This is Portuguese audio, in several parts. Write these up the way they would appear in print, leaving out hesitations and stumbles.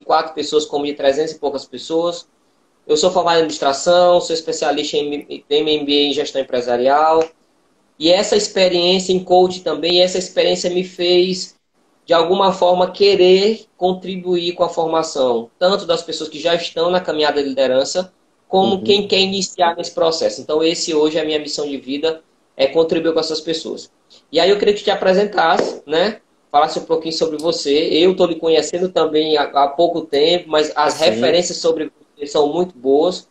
4 pessoas como de 300 e poucas pessoas. Eu sou formado em administração, sou especialista em MBA em gestão empresarial. E essa experiência em coaching também, essa experiência me fez, de alguma forma, querer contribuir com a formação, tanto das pessoas que já estão na caminhada de liderança, como Uhum. quem quer iniciar nesse processo. Então, esse hoje é a minha missão de vida, é contribuir com essas pessoas. E aí eu queria que te apresentasse, né? Falasse um pouquinho sobre você. Eu estou lhe conhecendo também há pouco tempo, mas as Sim. referências sobre você são muito boas.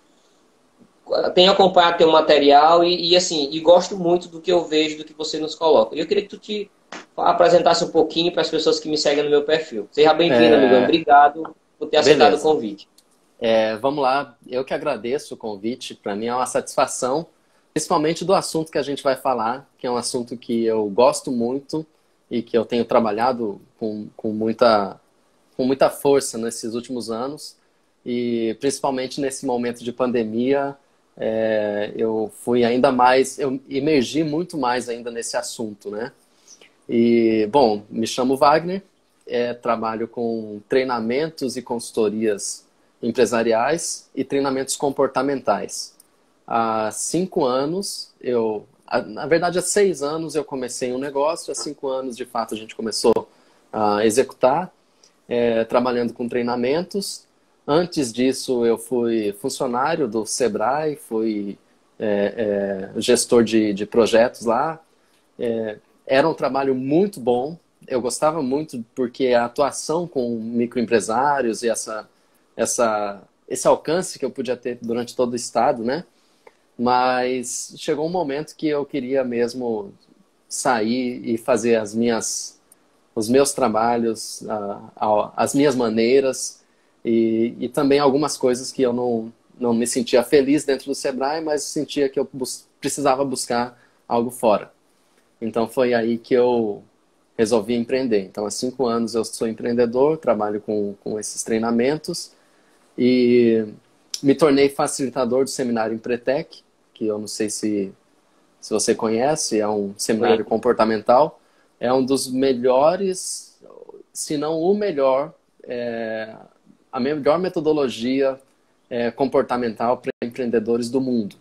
Tenho acompanhado teu material assim, e gosto muito do que eu vejo, do que você nos coloca. E eu queria que tu te apresentasse um pouquinho para as pessoas que me seguem no meu perfil. Seja bem-vindo, amigão. É, Obrigado por ter aceitado o beleza. convite. Vamos lá. Eu que agradeço o convite. Para mim é uma satisfação, principalmente do assunto que a gente vai falar, que é um assunto que eu gosto muito e que eu tenho trabalhado com muita força nesses últimos anos. E principalmente nesse momento de pandemia, eu fui ainda mais, eu emergi muito mais ainda nesse assunto, né? E, bom, me chamo Wagner, trabalho com treinamentos e consultorias empresariais e treinamentos comportamentais. Há 5 anos, na verdade, há 6 anos eu comecei um negócio, há 5 anos, de fato, a gente começou a executar, trabalhando com treinamentos. Antes disso, eu fui funcionário do Sebrae, fui gestor de projetos lá. Era um trabalho muito bom. Eu gostava muito porque a atuação com microempresários e esse alcance que eu podia ter durante todo o estado, né? Mas chegou um momento que eu queria mesmo sair e fazer os meus trabalhos, as minhas maneiras e também algumas coisas que eu não me sentia feliz dentro do Sebrae, mas sentia que eu precisava buscar algo fora. Então foi aí que eu resolvi empreender. Então há 5 anos eu sou empreendedor, trabalho com esses treinamentos e me tornei facilitador do seminário Empretec, que eu não sei se você conhece, é um seminário comportamental. É um dos melhores, se não o melhor, a melhor metodologia comportamental para empreendedores do mundo.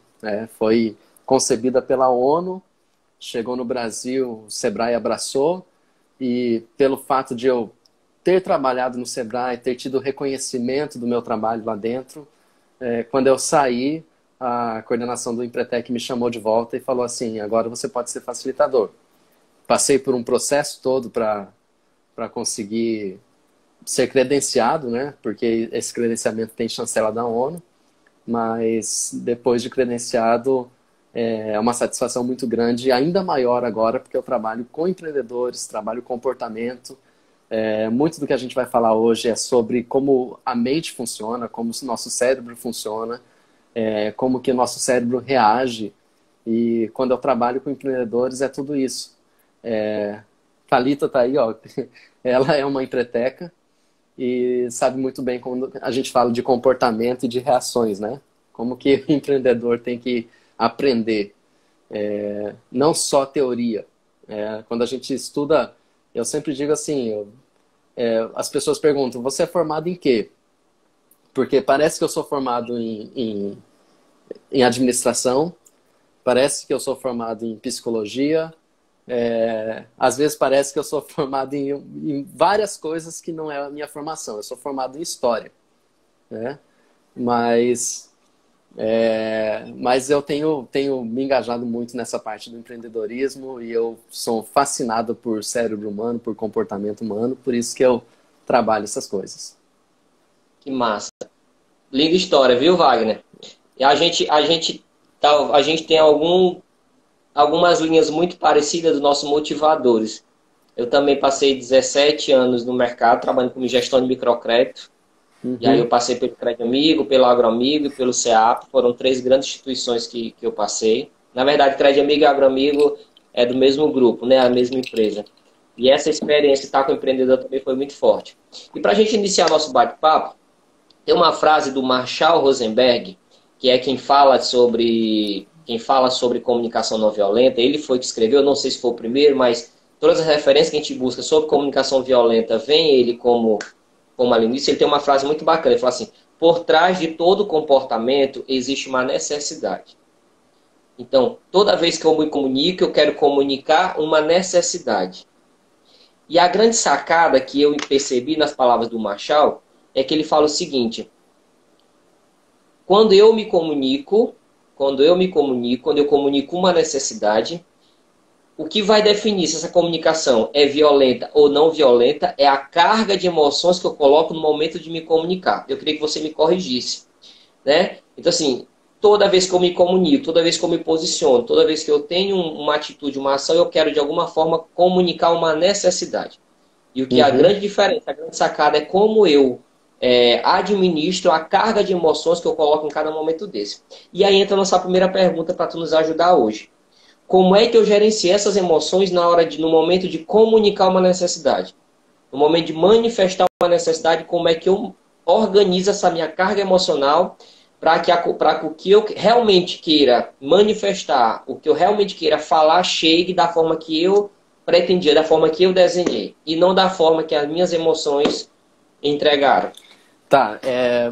Foi concebida pela ONU, chegou no Brasil, o Sebrae abraçou, e pelo fato de eu ter trabalhado no Sebrae, ter tido reconhecimento do meu trabalho lá dentro, quando eu saí, a coordenação do Empretec me chamou de volta e falou assim: agora você pode ser facilitador. Passei por um processo todo para conseguir ser credenciado, né? Porque esse credenciamento tem chancela da ONU, mas depois de credenciado é uma satisfação muito grande, ainda maior agora, porque eu trabalho com empreendedores, trabalho comportamento. Muito do que a gente vai falar hoje é sobre como a mente funciona, como o nosso cérebro funciona, como que o nosso cérebro reage. E quando eu trabalho com empreendedores é tudo isso. Thalita tá aí, ó. Ela é uma empreteca e sabe muito bem quando a gente fala de comportamento e de reações, né? Como que o empreendedor tem que aprender, não só teoria. Quando a gente estuda, eu sempre digo assim, as pessoas perguntam: você é formado em quê? Porque parece que eu sou formado em administração, parece que eu sou formado em psicologia, às vezes parece que eu sou formado em várias coisas que não é a minha formação. Eu sou formado em história, né? Mas eu tenho me engajado muito nessa parte do empreendedorismo e eu sou fascinado por cérebro humano, por comportamento humano, por isso que eu trabalho essas coisas. Que massa. Linda história, viu, Wagner? E a gente tem algumas linhas muito parecidas dos nossos motivadores. Eu também passei 17 anos no mercado, trabalhando com gestão de microcrédito. E aí eu Uhum. passei pelo Crédito Amigo, pelo Agroamigo e pelo CEAP. Foram 3 grandes instituições que eu passei. Na verdade, Crédito Amigo e Agroamigo é do mesmo grupo, né? A mesma empresa. E essa experiência de estar com o empreendedor também foi muito forte. E para a gente iniciar nosso bate-papo, tem uma frase do Marshall Rosenberg, que é quem fala sobre comunicação não violenta. Ele foi que escreveu, não sei se foi o primeiro, mas todas as referências que a gente busca sobre comunicação violenta, vem ele como como ali disse, ele tem uma frase muito bacana. Ele fala assim: por trás de todo comportamento existe uma necessidade. Então, toda vez que eu me comunico, eu quero comunicar uma necessidade. E a grande sacada que eu percebi nas palavras do Marshall é que ele fala o seguinte: quando eu comunico uma necessidade, o que vai definir se essa comunicação é violenta ou não violenta é a carga de emoções que eu coloco no momento de me comunicar. Eu queria que você me corrigisse, né? Então, assim, toda vez que eu me comunico, toda vez que eu me posiciono, toda vez que eu tenho uma atitude, uma ação, eu quero, de alguma forma, comunicar uma necessidade. E o que é a grande diferença, a grande sacada é como eu administro a carga de emoções que eu coloco em cada momento desse. E aí entra a nossa primeira pergunta para tu nos ajudar hoje. Como é que eu gerencio essas emoções no momento de comunicar uma necessidade? No momento de manifestar uma necessidade, como é que eu organizo essa minha carga emocional para que o que eu realmente queira manifestar, o que eu realmente queira falar, chegue da forma que eu pretendia, da forma que eu desenhei, e não da forma que as minhas emoções entregaram. Tá,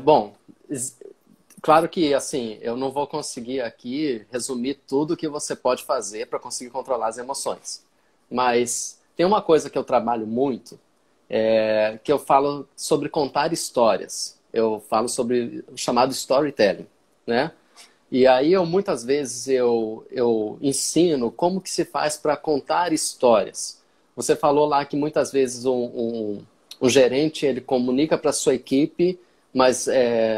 bom, claro que assim, eu não vou conseguir aqui resumir tudo que você pode fazer para conseguir controlar as emoções. Mas tem uma coisa que eu trabalho muito, que eu falo sobre contar histórias. Eu falo sobre o chamado storytelling, né? E aí muitas vezes eu ensino como que se faz para contar histórias. Você falou lá que muitas vezes um gerente ele comunica para a sua equipe, mas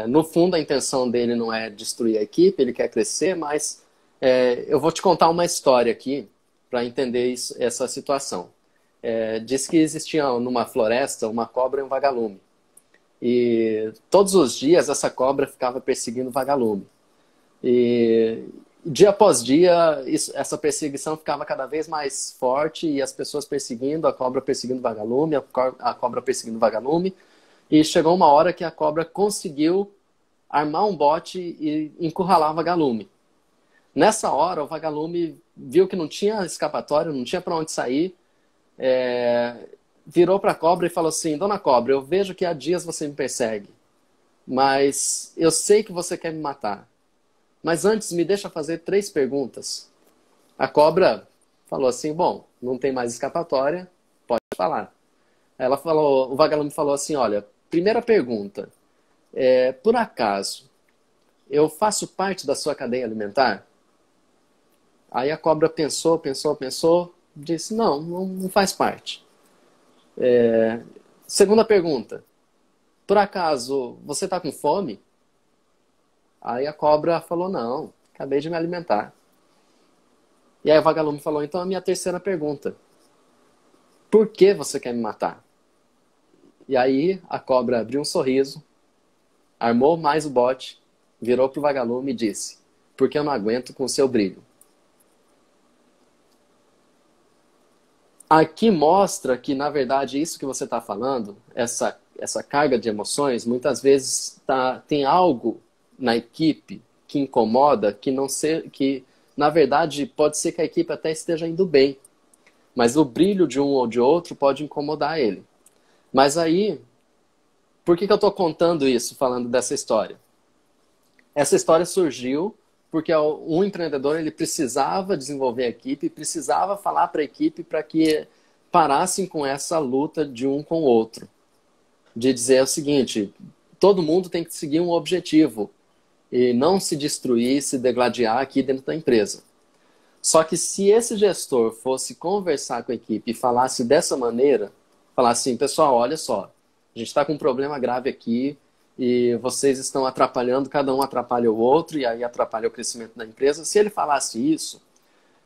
no fundo a intenção dele não é destruir a equipe, ele quer crescer, mas eu vou te contar uma história aqui para entender essa situação. Diz que existia numa floresta uma cobra e um vagalume. E todos os dias essa cobra ficava perseguindo o vagalume. E dia após dia essa perseguição ficava cada vez mais forte e as pessoas perseguindo, a cobra perseguindo o vagalume, a cobra perseguindo o vagalume. E chegou uma hora que a cobra conseguiu armar um bote e encurralar o vagalume. Nessa hora, o vagalume viu que não tinha escapatória, não tinha para onde sair, virou para a cobra e falou assim: Dona Cobra, eu vejo que há dias você me persegue, mas eu sei que você quer me matar. Mas antes, me deixa fazer 3 perguntas. A cobra falou assim: bom, não tem mais escapatória, pode falar. O vagalume falou assim: olha, primeira pergunta, por acaso, eu faço parte da sua cadeia alimentar? Aí a cobra pensou, disse: não faz parte. Segunda pergunta, por acaso, você está com fome? Aí a cobra falou: não, acabei de me alimentar. E aí o vagalume falou: então a minha terceira pergunta, por que você quer me matar? E aí a cobra abriu um sorriso, armou mais o bote, virou para o vagalume e disse: porque eu não aguento com o seu brilho. Aqui mostra que, na verdade, isso que você está falando, essa carga de emoções, muitas vezes tem algo na equipe que incomoda, que na verdade pode ser que a equipe até esteja indo bem, mas o brilho de um ou de outro pode incomodar ele. Mas aí, por que eu estou contando isso, falando dessa história? Essa história surgiu porque um empreendedor ele precisava desenvolver a equipe, precisava falar para a equipe para que parassem com essa luta de um com o outro. De dizer o seguinte: todo mundo tem que seguir um objetivo e não se destruir, se degladiar aqui dentro da empresa. Só que se esse gestor fosse conversar com a equipe e falasse dessa maneira, falasse assim: pessoal, olha só, a gente está com um problema grave aqui e vocês estão atrapalhando, cada um atrapalha o outro e aí atrapalha o crescimento da empresa. Se ele falasse isso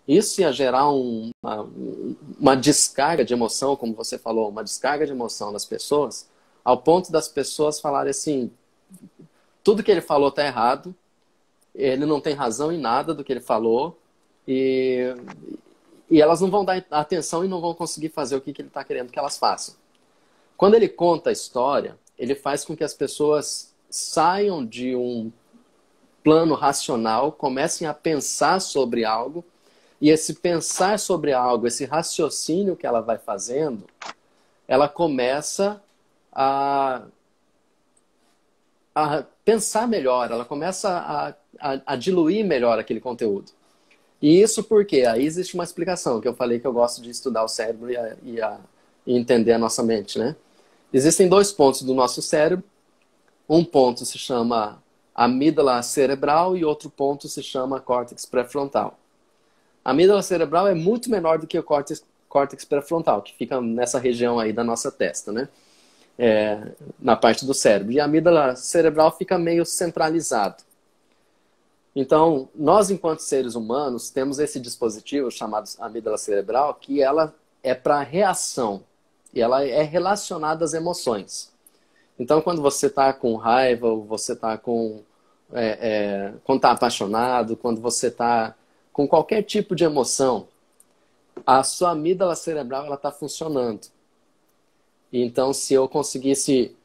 ia gerar uma descarga de emoção, como você falou, uma descarga de emoção nas pessoas, ao ponto das pessoas falarem assim: tudo que ele falou está errado, ele não tem razão em nada do que ele falou, e elas não vão dar atenção e não vão conseguir fazer o que ele está querendo que elas façam. Quando ele conta a história, ele faz com que as pessoas saiam de um plano racional, comecem a pensar sobre algo, e esse pensar sobre algo, esse raciocínio que ela vai fazendo, ela começa a, a pensar melhor, ela começa a diluir melhor aquele conteúdo. E isso porque aí existe uma explicação, que eu falei que eu gosto de estudar o cérebro e entender a nossa mente, né? Existem dois pontos do nosso cérebro. Um ponto se chama amígdala cerebral e outro ponto se chama córtex pré-frontal. A amígdala cerebral é muito menor do que o córtex pré-frontal, que fica nessa região aí da nossa testa, né? Na parte do cérebro. E a amígdala cerebral fica meio centralizado. Então, nós, enquanto seres humanos, temos esse dispositivo chamado amígdala cerebral, que ela é para reação. E ela é relacionada às emoções. Então, quando você está com raiva, ou você está quando está apaixonado, quando você está com qualquer tipo de emoção, a sua amígdala cerebral está funcionando. Então, se eu conseguisse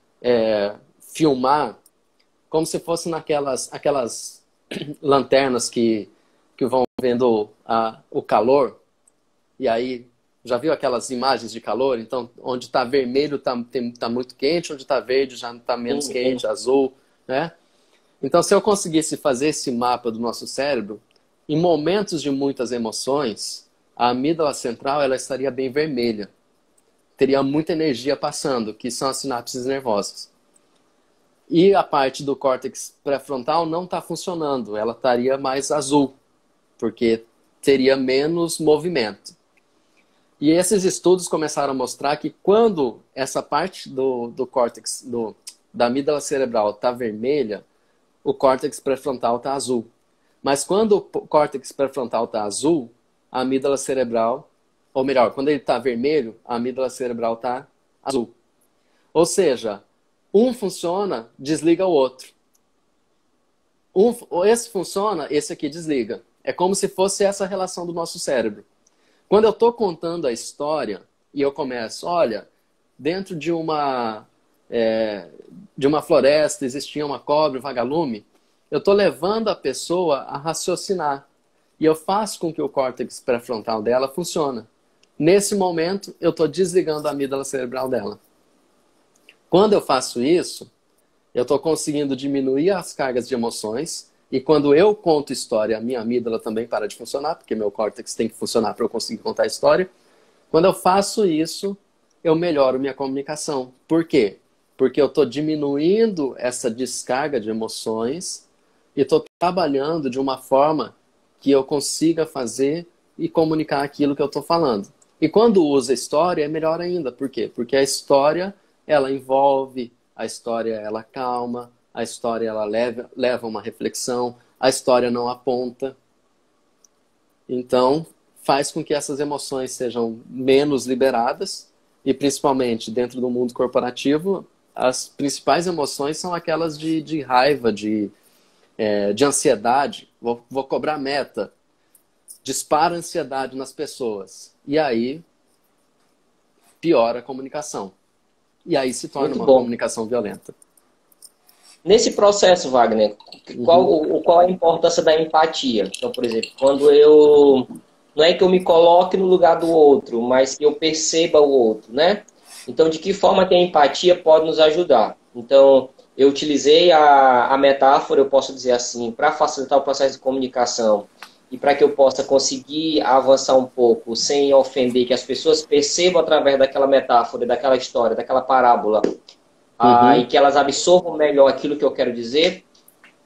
filmar como se fosse aquelas lanternas que vão vendo o calor, e aí, já viu aquelas imagens de calor? Então, onde está vermelho tá muito quente, onde está verde já está menos quente, azul, né? Então, se eu conseguisse fazer esse mapa do nosso cérebro, em momentos de muitas emoções, a amígdala central ela estaria bem vermelha. Teria muita energia passando, que são as sinapses nervosas. E a parte do córtex pré-frontal não está funcionando, ela estaria mais azul, porque teria menos movimento. E esses estudos começaram a mostrar que quando essa parte do córtex, da amígdala cerebral está vermelha, o córtex pré-frontal está azul. Mas quando o córtex pré-frontal está azul, a amígdala cerebral, ou melhor, quando ele está vermelho, a amígdala cerebral está azul. Ou seja, um funciona, desliga o outro. Esse funciona, esse aqui desliga. É como se fosse essa relação do nosso cérebro. Quando eu estou contando a história e eu começo, olha, dentro de uma floresta existia uma cobra, um vagalume, eu estou levando a pessoa a raciocinar. E eu faço com que o córtex pré-frontal dela funcione. Nesse momento, eu estou desligando a amígdala cerebral dela. Quando eu faço isso, eu estou conseguindo diminuir as cargas de emoções. E quando eu conto história, a minha amígdala também para de funcionar, porque meu córtex tem que funcionar para eu conseguir contar a história. Quando eu faço isso, eu melhoro minha comunicação. Por quê? Porque eu estou diminuindo essa descarga de emoções e estou trabalhando de uma forma que eu consiga fazer e comunicar aquilo que eu estou falando. E quando usa história, é melhor ainda. Por quê? Porque a história, ela envolve, a história, ela calma, a história, ela leva uma reflexão, a história não aponta. Então, faz com que essas emoções sejam menos liberadas e, principalmente, dentro do mundo corporativo, as principais emoções são aquelas de raiva, de ansiedade. Vou cobrar meta. Dispara a ansiedade nas pessoas. E aí, piora a comunicação. E aí se torna uma comunicação violenta. Nesse processo, Wagner, qual a importância da empatia? Então, por exemplo, quando eu... Não é que eu me coloque no lugar do outro, mas que eu perceba o outro, né? Então, de que forma que a empatia pode nos ajudar? Então, eu utilizei a metáfora, eu posso dizer assim, para facilitar o processo de comunicação e para que eu possa conseguir avançar um pouco sem ofender, que as pessoas percebam através daquela metáfora, daquela história, daquela parábola, e que elas absorvam melhor aquilo que eu quero dizer.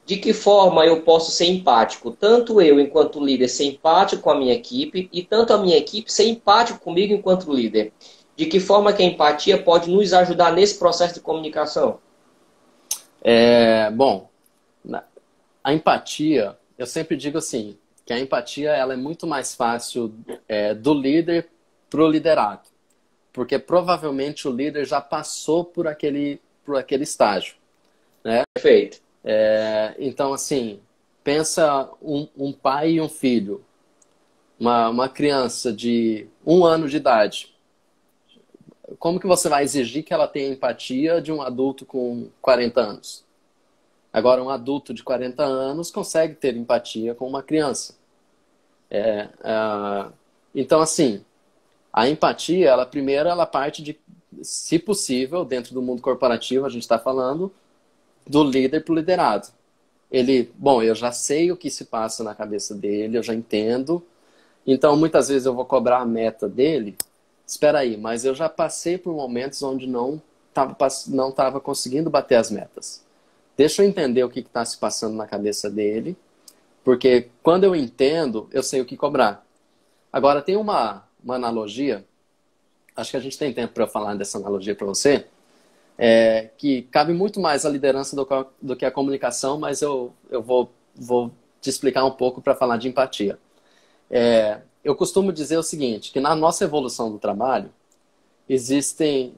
De que forma eu posso ser empático? Tanto eu, enquanto líder, ser empático com a minha equipe e tanto a minha equipe ser empático comigo enquanto líder. De que forma que a empatia pode nos ajudar nesse processo de comunicação? Bom, a empatia, eu sempre digo assim, que a empatia ela é muito mais fácil do líder para o liderado. Porque provavelmente o líder já passou por aquele estágio. Né? Perfeito. Então, assim, pensa um pai e um filho. Uma criança de 1 ano de idade. Como que você vai exigir que ela tenha empatia de um adulto com 40 anos? Agora, um adulto de 40 anos consegue ter empatia com uma criança. Então, assim, a empatia, primeiro, ela parte se possível, dentro do mundo corporativo, a gente está falando do líder para o liderado. Bom, eu já sei o que se passa na cabeça dele, eu já entendo. Então, muitas vezes eu vou cobrar a meta dele. Espera aí, mas eu já passei por momentos onde não estava conseguindo bater as metas. Deixa eu entender o que está se passando na cabeça dele, porque quando eu entendo, eu sei o que cobrar. Agora, tem uma analogia, acho que a gente tem tempo para eu falar dessa analogia para você, que cabe muito mais à liderança do que à comunicação, mas eu vou te explicar um pouco para falar de empatia. Eu costumo dizer o seguinte, que na nossa evolução do trabalho, existem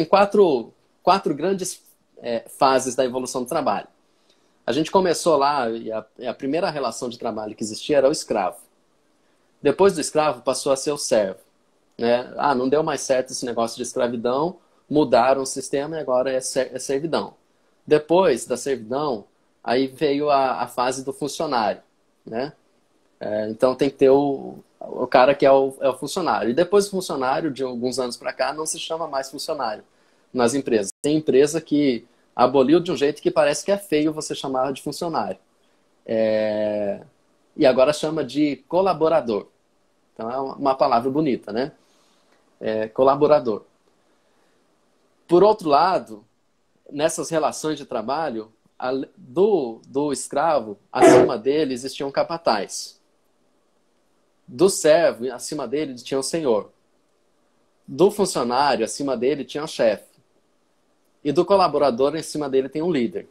quatro grandes fases da evolução do trabalho. A gente começou lá, e a primeira relação de trabalho que existia era o escravo. Depois do escravo, passou a ser o servo. Né? Não deu mais certo esse negócio de escravidão, mudaram o sistema e agora é servidão. Depois da servidão, aí veio a fase do funcionário. Né? Então tem que ter o cara que é o funcionário. E depois do funcionário, de alguns anos para cá, não se chama mais funcionário nas empresas. Tem empresa que aboliu de um jeito que parece que é feio você chamar de funcionário. E agora chama de colaborador. Então é uma palavra bonita, né? Colaborador. Por outro lado, nessas relações de trabalho, do escravo, acima dele existia um capataz. Do servo, acima dele tinha o senhor. Do funcionário, acima dele tinha o chefe. E do colaborador, acima dele tem um líder.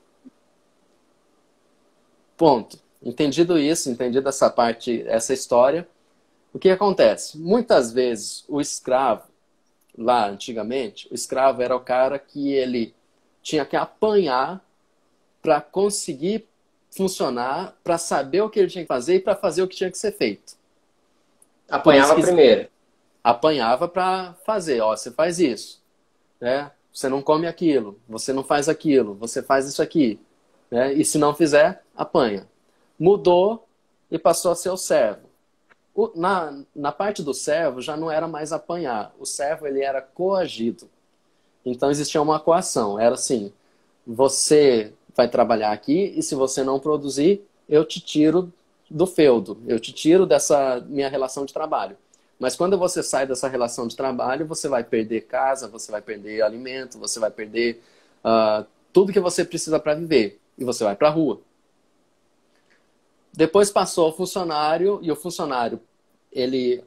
Ponto. Entendido isso, entendido essa parte, essa história, o que acontece? Muitas vezes o escravo, lá antigamente, o escravo era o cara que ele tinha que apanhar para conseguir funcionar, para saber o que ele tinha que fazer e para fazer o que tinha que ser feito. Apanhava primeiro. Apanhava para fazer, você faz isso, né? Você não come aquilo, você não faz aquilo, você faz isso aqui, né? E se não fizer, apanha. Mudou e passou a ser o servo. Na parte do servo já não era mais apanhar, o servo ele era coagido. Então existia uma coação, era assim, você vai trabalhar aqui e se você não produzir, eu te tiro do feudo, eu te tiro dessa minha relação de trabalho. Mas quando você sai dessa relação de trabalho, você vai perder casa, você vai perder alimento, você vai perder tudo que você precisa para viver. E você vai para a rua. Depois passou ao funcionário, e o funcionário, ele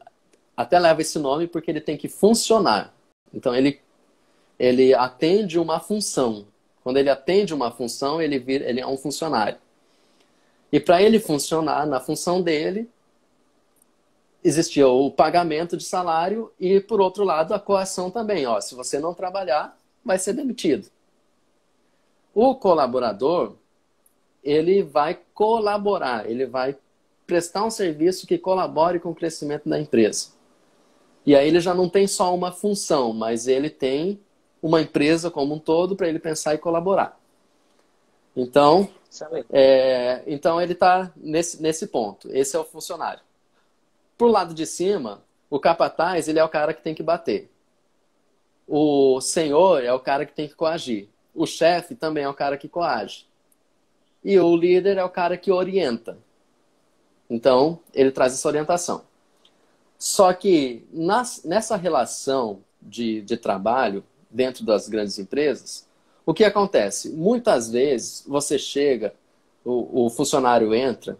até leva esse nome porque ele tem que funcionar. Então ele atende uma função. Quando ele atende uma função, ele é um funcionário. E para ele funcionar na função dele, existia o pagamento de salário e, por outro lado, a coação também. Se você não trabalhar, vai ser demitido. O colaborador, ele vai colaborar, ele vai prestar um serviço que colabore com o crescimento da empresa. E aí ele já não tem só uma função, mas ele tem uma empresa como um todo para ele pensar e colaborar. Então, então ele está nesse ponto. Esse é o funcionário. Pro lado de cima, o capataz ele é o cara que tem que bater. O senhor é o cara que tem que coagir. O chefe também é o cara que coage. E o líder é o cara que orienta. Então, ele traz essa orientação. Só que nessa relação de trabalho, dentro das grandes empresas, o que acontece? Muitas vezes você chega, o funcionário entra,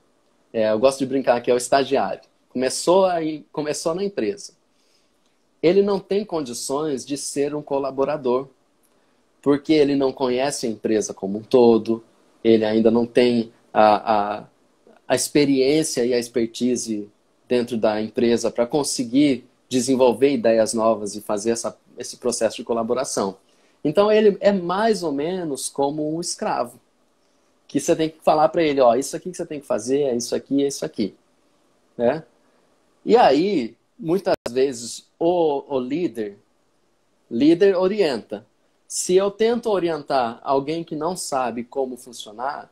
eu gosto de brincar que é o estagiário. Começou na empresa. Ele não tem condições de ser um colaborador, porque ele não conhece a empresa como um todo, ele ainda não tem a experiência e a expertise dentro da empresa para conseguir desenvolver ideias novas e fazer esse processo de colaboração. Então ele é mais ou menos como um escravo, que você tem que falar para ele, isso aqui que você tem que fazer, é isso aqui, né? E aí, muitas vezes, o líder orienta. Se eu tento orientar alguém que não sabe como funcionar,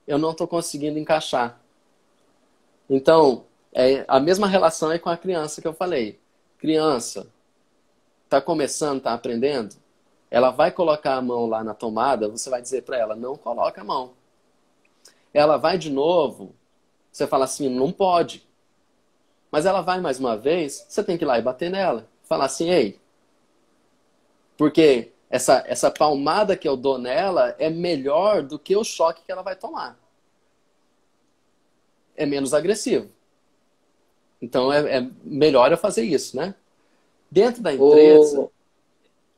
eu não estou conseguindo encaixar. Então, a mesma relação é com a criança que eu falei. Criança, está começando, está aprendendo, ela vai colocar a mão lá na tomada, você vai dizer para ela, não coloca a mão. Ela vai de novo, você fala assim, não pode. Mas ela vai mais uma vez, você tem que ir lá e bater nela. Falar assim, ei, porque essa palmada que eu dou nela é melhor do que o choque que ela vai tomar. É menos agressivo. Então é melhor eu fazer isso, né? Dentro da empresa...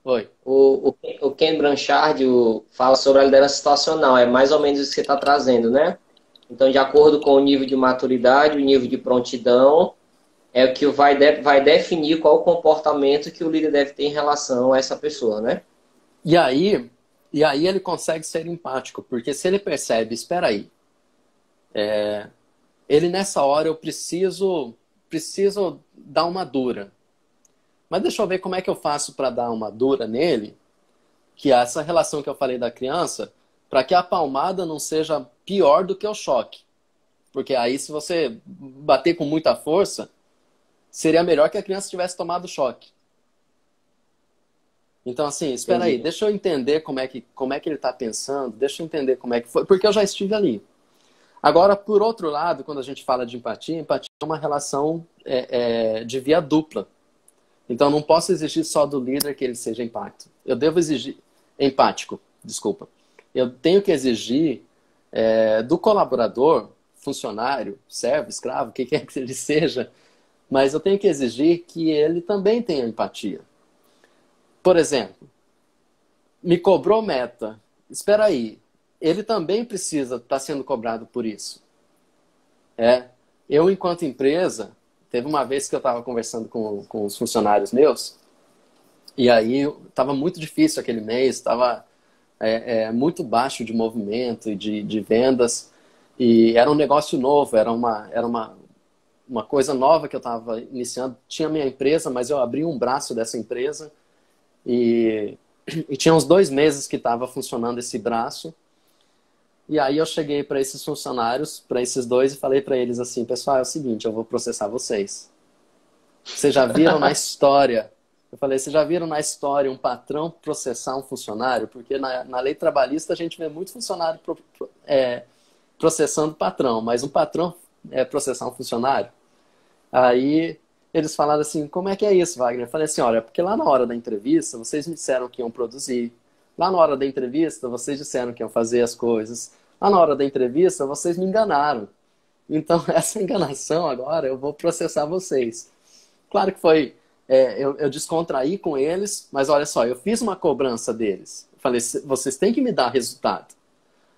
Oi. O Ken Blanchard fala sobre a liderança situacional. É mais ou menos isso que você está trazendo, né? Então, de acordo com o nível de maturidade, o nível de prontidão, é o que vai definir qual o comportamento que o líder deve ter em relação a essa pessoa, né? E aí ele consegue ser empático, porque se ele percebe, espera aí, ele nessa hora eu preciso dar uma dura. Mas deixa eu ver como é que eu faço para dar uma dura nele, que é essa relação que eu falei da criança, para que a palmada não seja pior do que o choque. Porque aí se você bater com muita força, seria melhor que a criança tivesse tomado choque. Então assim, espera aí, deixa eu entender como é que ele está pensando, deixa eu entender como é que foi, porque eu já estive ali. Agora, por outro lado, quando a gente fala de empatia é uma relação de via dupla. Então, não posso exigir só do líder que ele seja empático. Eu devo exigir... Empático, desculpa. Eu tenho que exigir do colaborador, funcionário, servo, escravo, o que quer que ele seja, mas eu tenho que exigir que ele também tenha empatia. Por exemplo, me cobrou meta. Espera aí, ele também precisa estar sendo cobrado por isso. Eu, enquanto empresa... Teve uma vez que eu estava conversando com os funcionários meus, e aí estava muito difícil aquele mês, estava muito baixo de movimento e de vendas, e era um negócio novo, era uma coisa nova que eu estava iniciando. Tinha minha empresa, mas eu abri um braço dessa empresa, e tinha uns 2 meses que estava funcionando esse braço. E aí eu cheguei para esses funcionários, para esses 2, e falei para eles assim, pessoal, é o seguinte, eu vou processar vocês. Vocês já viram na história, eu falei, vocês já viram na história um patrão processar um funcionário? Porque na lei trabalhista a gente vê muito funcionário processando patrão, mas um patrão processar um funcionário? Aí eles falaram assim, como é que é isso, Wagner? Eu falei assim, olha, porque lá na hora da entrevista vocês me disseram que iam produzir. Lá na hora da entrevista, vocês disseram que iam fazer as coisas. Lá na hora da entrevista, vocês me enganaram. Então, essa enganação agora, eu vou processar vocês. Claro que foi... eu descontraí com eles, mas olha só, eu fiz uma cobrança deles. Eu falei, vocês têm que me dar resultado.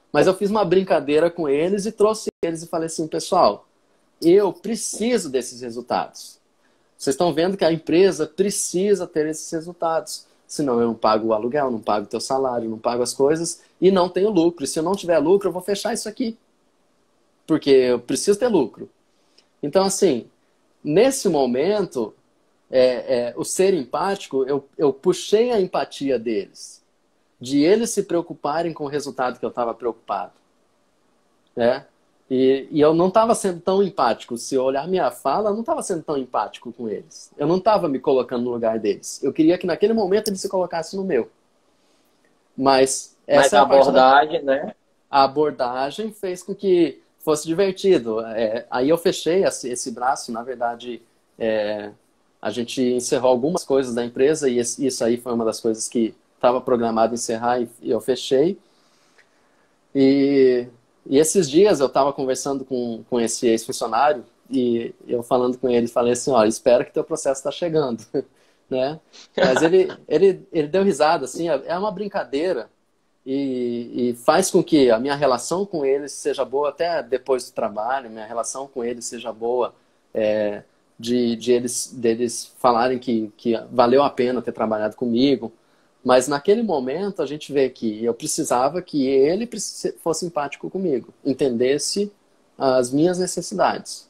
Mas eu fiz uma brincadeira com eles e trouxe eles e falei assim, pessoal, eu preciso desses resultados. Vocês estão vendo que a empresa precisa ter esses resultados. Senão eu não pago o aluguel, não pago o teu salário, não pago as coisas e não tenho lucro. E se eu não tiver lucro, eu vou fechar isso aqui. Porque eu preciso ter lucro. Então, assim, nesse momento, o ser empático, eu puxei a empatia deles. De eles se preocuparem com o resultado que eu estava preocupado. Né? E eu não estava sendo tão empático. Se eu olhar minha fala, eu não estava sendo tão empático com eles. Eu não estava me colocando no lugar deles. Eu queria que naquele momento eles se colocassem no meu. Mas essa é a abordagem, né? A abordagem fez com que fosse divertido. Aí eu fechei esse braço. Na verdade, a gente encerrou algumas coisas da empresa e isso aí foi uma das coisas que estava programado encerrar e eu fechei. E esses dias eu estava conversando com esse ex-funcionário e eu falando com ele, falei assim, olha, espero que teu processo está chegando, né? Mas ele deu risada, assim, é uma brincadeira e faz com que a minha relação com ele seja boa até depois do trabalho, minha relação com ele seja boa, deles falarem que valeu a pena ter trabalhado comigo. Mas naquele momento a gente vê que eu precisava que ele fosse empático comigo, entendesse as minhas necessidades.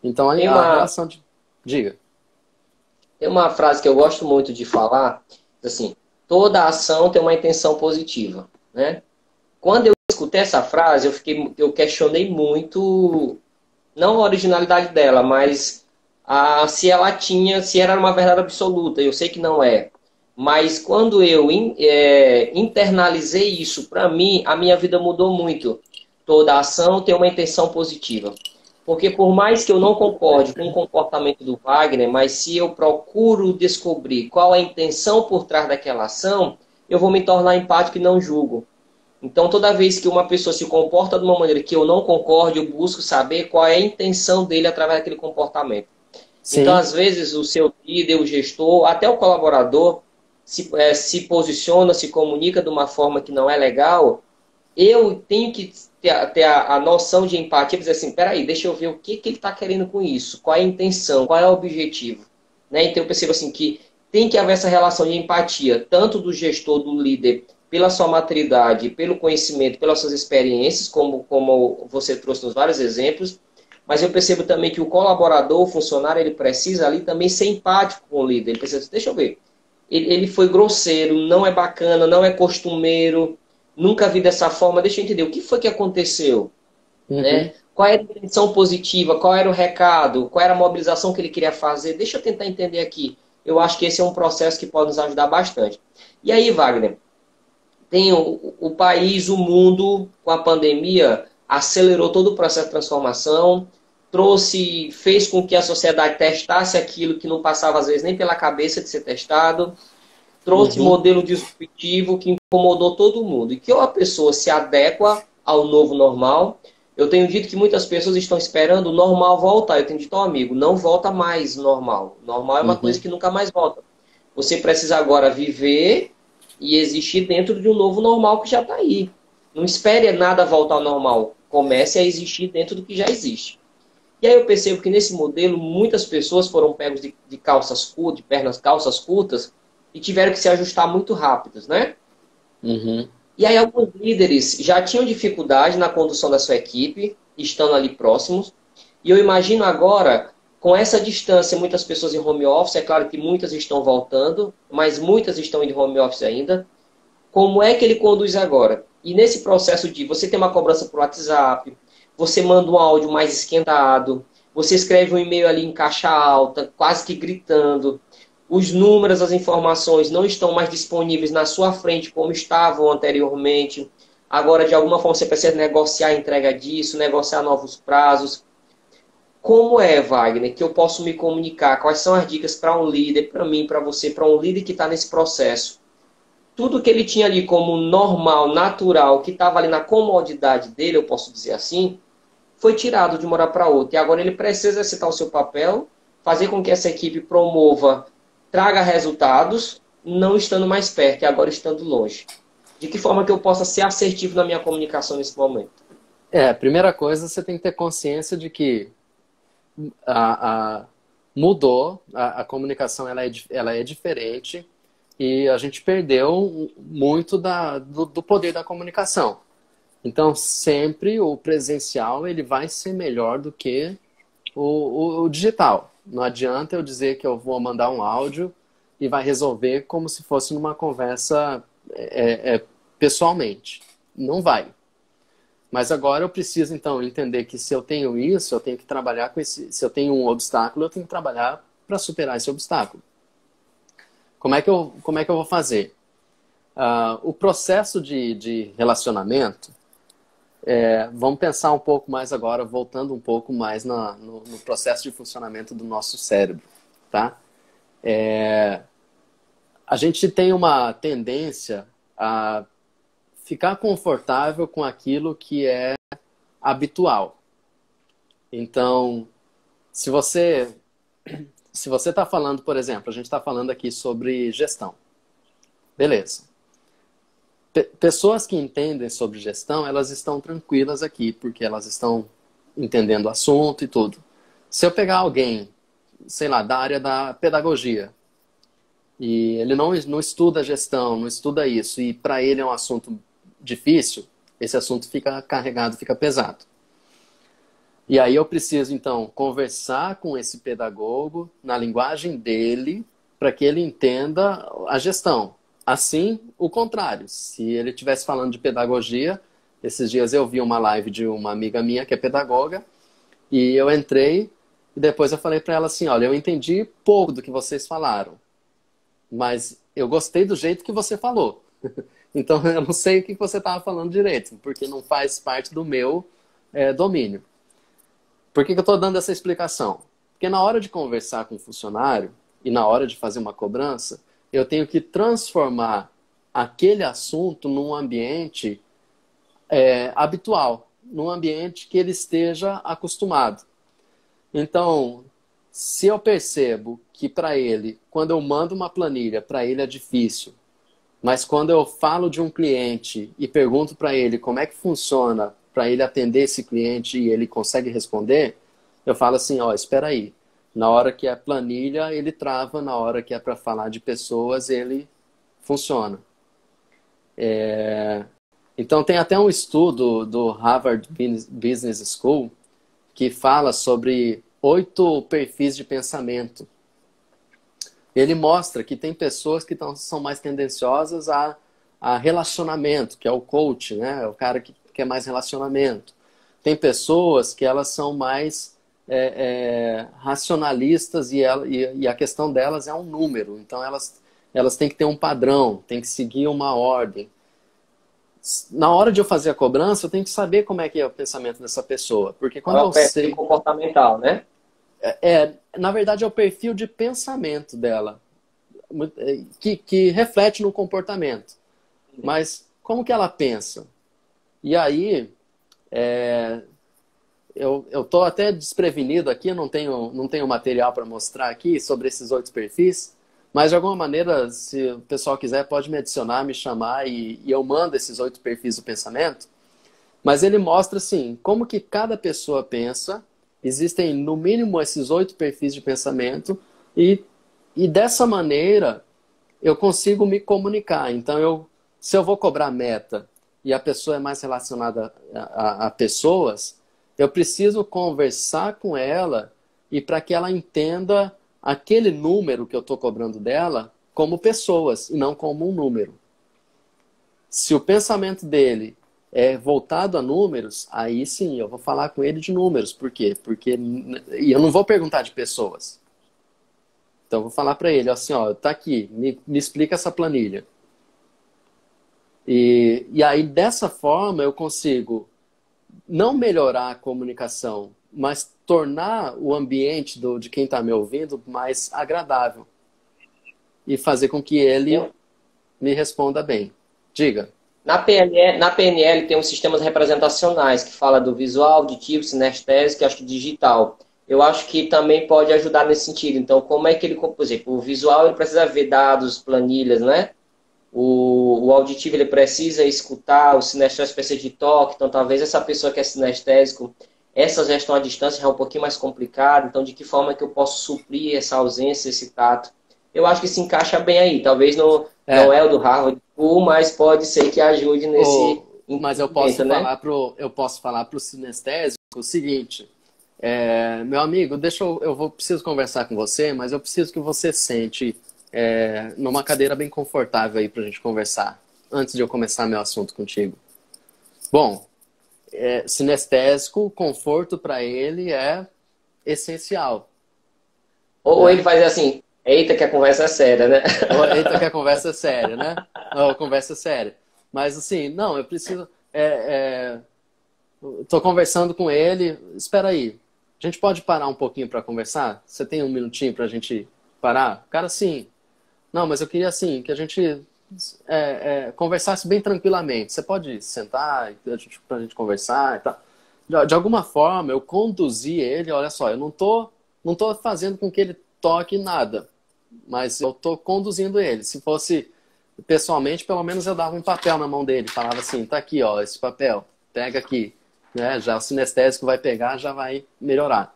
Então a relação de... Diga. Tem uma frase que eu gosto muito de falar, assim, toda ação tem uma intenção positiva, né? Quando eu escutei essa frase, eu questionei muito, não a originalidade dela, mas se era uma verdade absoluta. Eu sei que não é. Mas quando eu internalizei isso para mim, a minha vida mudou muito. Toda ação tem uma intenção positiva. Porque por mais que eu não concorde com o comportamento do Wagner, mas se eu procuro descobrir qual é a intenção por trás daquela ação, eu vou me tornar empático e não julgo. Então, toda vez que uma pessoa se comporta de uma maneira que eu não concordo, eu busco saber qual é a intenção dele através daquele comportamento. Então, Sim. às vezes, o seu líder, o gestor, até o colaborador, se posiciona, se comunica de uma forma que não é legal, eu tenho que ter a noção de empatia, dizer assim, peraí, deixa eu ver o que ele está querendo com isso, qual é a intenção, qual é o objetivo. Né? Então, eu percebo assim que tem que haver essa relação de empatia, tanto do gestor, do líder, pela sua maturidade, pelo conhecimento, pelas suas experiências, como você trouxe nos vários exemplos, mas eu percebo também que o colaborador, o funcionário, ele precisa ali também ser empático com o líder. Ele precisa, deixa eu ver, ele foi grosseiro, não é bacana, não é costumeiro, nunca vi dessa forma, deixa eu entender, o que foi que aconteceu? Uhum. Né? Qual era a intenção positiva, qual era o recado, qual era a mobilização que ele queria fazer? Deixa eu tentar entender aqui. Eu acho que esse é um processo que pode nos ajudar bastante. E aí, Wagner, tem o país, o mundo, com a pandemia, acelerou todo o processo de transformação, fez com que a sociedade testasse aquilo que não passava, às vezes, nem pela cabeça de ser testado, trouxe Uhum. modelo disruptivo que incomodou todo mundo. E que ou a pessoa se adequa ao novo normal. Eu tenho dito que muitas pessoas estão esperando o normal voltar. Eu tenho dito ao amigo, não volta mais normal. Normal é uma coisa Uhum. que nunca mais volta. Você precisa agora viver e existir dentro de um novo normal que já está aí. Não espere nada voltar ao normal. Comece a existir dentro do que já existe. E aí eu percebo que nesse modelo muitas pessoas foram pegos de calças curtas, de pernas calças curtas, e tiveram que se ajustar muito rápidos, né? Uhum. E aí alguns líderes já tinham dificuldade na condução da sua equipe, estando ali próximos. E eu imagino agora, com essa distância, muitas pessoas em home office, é claro que muitas estão voltando, mas muitas estão em home office ainda. Como é que ele conduz agora? E nesse processo de você ter uma cobrança por WhatsApp, você manda um áudio mais esquentado, você escreve um e-mail ali em caixa alta, quase que gritando, os números, as informações não estão mais disponíveis na sua frente como estavam anteriormente. Agora, de alguma forma, você precisa negociar a entrega disso, negociar novos prazos. Como é, Wagner, que eu posso me comunicar? Quais são as dicas para um líder, para mim, para você, para um líder que está nesse processo? Tudo que ele tinha ali como normal, natural, que estava ali na comodidade dele, eu posso dizer assim, foi tirado de uma hora para outra. E agora ele precisa exercitar o seu papel, fazer com que essa equipe promova, traga resultados, não estando mais perto e agora estando longe. De que forma que eu possa ser assertivo na minha comunicação nesse momento? Primeira coisa, você tem que ter consciência de que a, a- mudou, a comunicação ela é diferente e a gente perdeu muito do poder da comunicação. Então, sempre o presencial ele vai ser melhor do que o digital. Não adianta eu dizer que eu vou mandar um áudio e vai resolver como se fosse numa conversa pessoalmente. Não vai. Mas agora eu preciso, então, entender que se eu tenho isso, eu tenho que trabalhar com esse. Se eu tenho um obstáculo, eu tenho que trabalhar para superar esse obstáculo. Como é que eu vou fazer? O processo de relacionamento, vamos pensar um pouco mais agora, voltando um pouco mais no processo de funcionamento do nosso cérebro, tá? A gente tem uma tendência a ficar confortável com aquilo que é habitual. Então, se você se você está falando, por exemplo, a gente está falando aqui sobre gestão. Beleza. Pessoas que entendem sobre gestão, elas estão tranquilas aqui, porque elas estão entendendo o assunto e tudo. Se eu pegar alguém, sei lá, da área da pedagogia, e ele não estuda gestão, não estuda isso, e para ele é um assunto difícil, esse assunto fica carregado, fica pesado. E aí eu preciso, então, conversar com esse pedagogo na linguagem dele, para que ele entenda a gestão. Assim, o contrário. Se ele estivesse falando de pedagogia, esses dias eu vi uma live de uma amiga minha que é pedagoga, e eu entrei e depois eu falei para ela assim, olha, eu entendi pouco do que vocês falaram, mas eu gostei do jeito que você falou. Então, eu não sei o que você estava falando direito, porque não faz parte do meu domínio. Por que eu estou dando essa explicação? Porque na hora de conversar com o funcionário e na hora de fazer uma cobrança, eu tenho que transformar aquele assunto num ambiente habitual, num ambiente que ele esteja acostumado. Então, se eu percebo que para ele, quando eu mando uma planilha, para ele é difícil, mas quando eu falo de um cliente e pergunto para ele como é que funciona para ele atender esse cliente e ele consegue responder, eu falo assim, ó, espera aí. Na hora que é planilha, ele trava, na hora que é para falar de pessoas, ele funciona. Então, tem até um estudo do Harvard Business School que fala sobre 8 perfis de pensamento. Ele mostra que tem pessoas que são mais tendenciosas a relacionamento, que é o coach, né? É o cara que quer mais relacionamento. Tem pessoas que elas são mais racionalistas e a questão delas é um número. Então, elas têm que ter um padrão, têm que seguir uma ordem. Na hora de eu fazer a cobrança, eu tenho que saber como é que é o pensamento dessa pessoa. Porque quando eu sei... comportamental, né? Na verdade, é o perfil de pensamento dela, que reflete no comportamento. Mas como que ela pensa? E aí, eu estou até desprevenido aqui, não tenho material para mostrar aqui sobre esses 8 perfis, mas de alguma maneira, se o pessoal quiser, pode me adicionar, me chamar e eu mando esses 8 perfis do pensamento. Mas ele mostra, assim, como que cada pessoa pensa. Existem, no mínimo, esses 8 perfis de pensamento e dessa maneira eu consigo me comunicar. Então, se eu vou cobrar meta e a pessoa é mais relacionada a pessoas, eu preciso conversar com ela e para que ela entenda aquele número que eu estou cobrando dela como pessoas e não como um número. Se o pensamento dele é voltado a números, aí sim, eu vou falar com ele de números. Por quê? E eu não vou perguntar de pessoas. Então, eu vou falar para ele, assim, ó, tá aqui, me explica essa planilha. E aí, dessa forma, eu consigo não melhorar a comunicação, mas tornar o ambiente de quem está me ouvindo mais agradável. E fazer com que ele me responda bem. Diga. Na PNL tem uns sistemas representacionais que fala do visual, auditivo, sinestésico e acho que digital. Eu acho que também pode ajudar nesse sentido. Então, como é que ele, por exemplo, o visual ele precisa ver dados, planilhas, né? O auditivo ele precisa escutar, o sinestésico precisa de toque. Então, talvez essa pessoa que é sinestésico, essa gestão à distância já é um pouquinho mais complicada. Então, de que forma que eu posso suprir essa ausência, esse tato? Eu acho que se encaixa bem aí. Talvez não é o do Harvard, mas pode ser que ajude nesse mas eu posso falar para o sinestésico o seguinte, meu amigo, preciso conversar com você, mas eu preciso que você sente numa cadeira bem confortável aí para a gente conversar, antes de eu começar meu assunto contigo. Bom, sinestésico, conforto para ele é essencial. Ou ele faz assim, eita que a conversa é séria, né? Eita que a conversa é séria, né? Conversa séria. Mas assim, não, eu preciso... Estou conversando com ele, espera aí, a gente pode parar um pouquinho para conversar? Você tem um minutinho para a gente parar? Cara, sim. Não, mas eu queria assim, que a gente conversasse bem tranquilamente. Você pode sentar para a gente conversar e tal. De alguma forma, eu conduzi ele, olha só, eu não tô fazendo com que ele toque nada, mas eu tô conduzindo ele. Se fosse pessoalmente, pelo menos eu dava um papel na mão dele, falava assim, tá aqui, ó, esse papel, pega aqui. Né? Já o sinestésico vai pegar, já vai melhorar.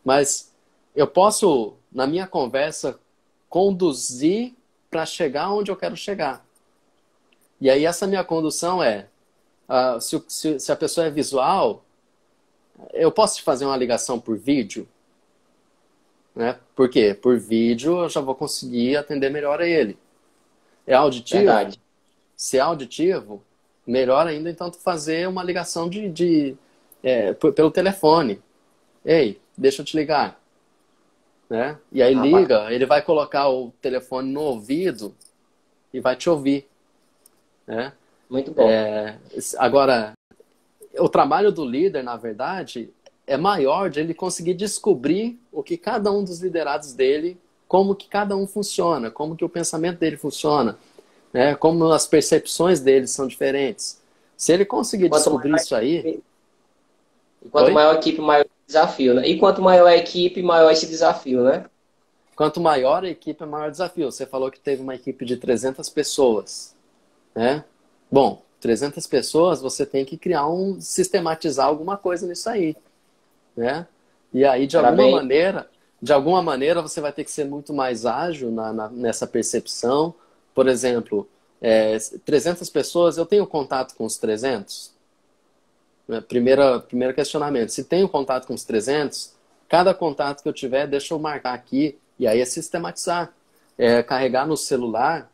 Mas eu posso, na minha conversa, conduzir para chegar onde eu quero chegar. E aí essa minha condução se a pessoa é visual, eu posso te fazer uma ligação por vídeo? Né? Por quê? Por vídeo eu já vou conseguir atender melhor a ele. É auditivo? Verdade. Se é auditivo, melhor ainda então tu fazer uma ligação pelo telefone. Ei, deixa eu te ligar. Né? E aí liga, ele vai colocar o telefone no ouvido e vai te ouvir, né? Muito bom. Agora, o trabalho do líder, na verdade, é maior de ele conseguir descobrir o que cada um dos liderados dele, como que cada um funciona, como que o pensamento dele funciona, né? Como as percepções deles são diferentes. Se ele conseguir Quanto descobrir maior isso aí... quanto Oi? maior a equipe, maior o desafio, né? E quanto maior a equipe, maior esse desafio, né? Quanto maior a equipe, maior o desafio. Você falou que teve uma equipe de 300 pessoas, né? Bom, 300 pessoas, você tem que sistematizar alguma coisa nisso aí, né? E aí, Parabéns. de alguma maneira, você vai ter que ser muito mais ágil nessa percepção. Por exemplo, 300 pessoas, eu tenho contato com os 300? Né? Primeiro questionamento. Se tenho contato com os 300, cada contato que eu tiver, deixa eu marcar aqui, e aí é sistematizar. Carregar no celular,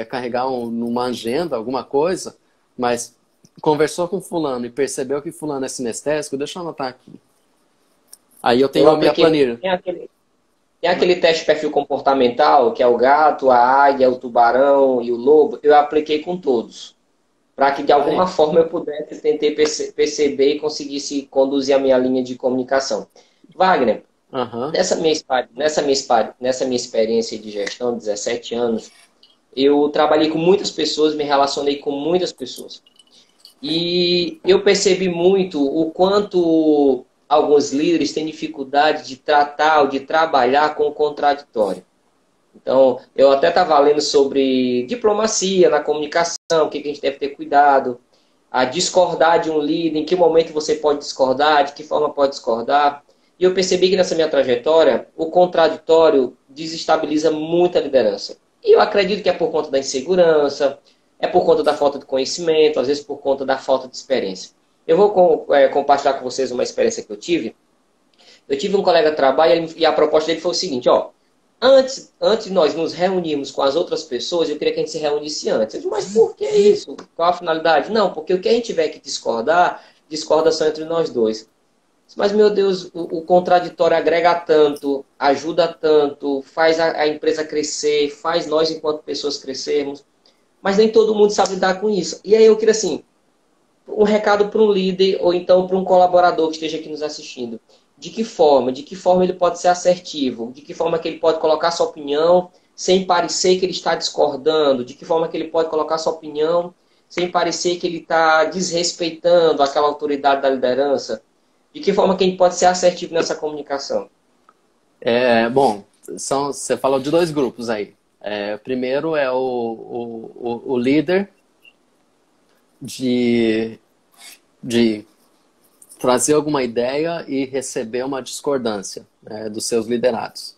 carregar numa agenda, alguma coisa, mas conversou com fulano e percebeu que fulano é sinestésico, deixa eu anotar aqui. Aí eu Eu tenho a minha apliquei. planilha. Tem aquele teste de perfil comportamental, que é o gato, a águia, o tubarão e o lobo. Eu apliquei com todos, para que de alguma Aí. forma eu pudesse tentar perceber e conseguisse conduzir a minha linha de comunicação. Wagner, Aham. nessa minha experiência de gestão, 17 anos, eu trabalhei com muitas pessoas, me relacionei com muitas pessoas. E eu percebi muito o quanto alguns líderes têm dificuldade de tratar ou de trabalhar com o contraditório. Então, eu até estava lendo sobre diplomacia na comunicação, o que a gente deve ter cuidado, a discordar de um líder, em que momento você pode discordar, de que forma pode discordar. E eu percebi que nessa minha trajetória, o contraditório desestabiliza muito a liderança. E eu acredito que é por conta da insegurança, é por conta da falta de conhecimento, às vezes por conta da falta de experiência. Eu vou compartilhar com vocês uma experiência que eu tive. Eu tive um colega de trabalho e a proposta dele foi o seguinte, ó, antes de nós nos reunirmos com as outras pessoas, eu queria que a gente se reunisse antes. Eu disse, mas por que isso? Qual a finalidade? Não, porque o que a gente tiver que discordar, discorda só entre nós dois. Mas, meu Deus, o contraditório agrega tanto, ajuda tanto, faz a empresa crescer, faz nós, enquanto pessoas, crescermos. Mas nem todo mundo sabe lidar com isso. E aí eu queria, assim, um recado para um líder ou então para um colaborador que esteja aqui nos assistindo. De que forma? De que forma ele pode ser assertivo? De que forma que ele pode colocar sua opinião sem parecer que ele está discordando? De que forma que ele pode colocar sua opinião sem parecer que ele está desrespeitando aquela autoridade da liderança? De que forma que a gente pode ser assertivo nessa comunicação? Bom, você falou de dois grupos aí. Primeiro é o líder de trazer alguma ideia e receber uma discordância, né, dos seus liderados.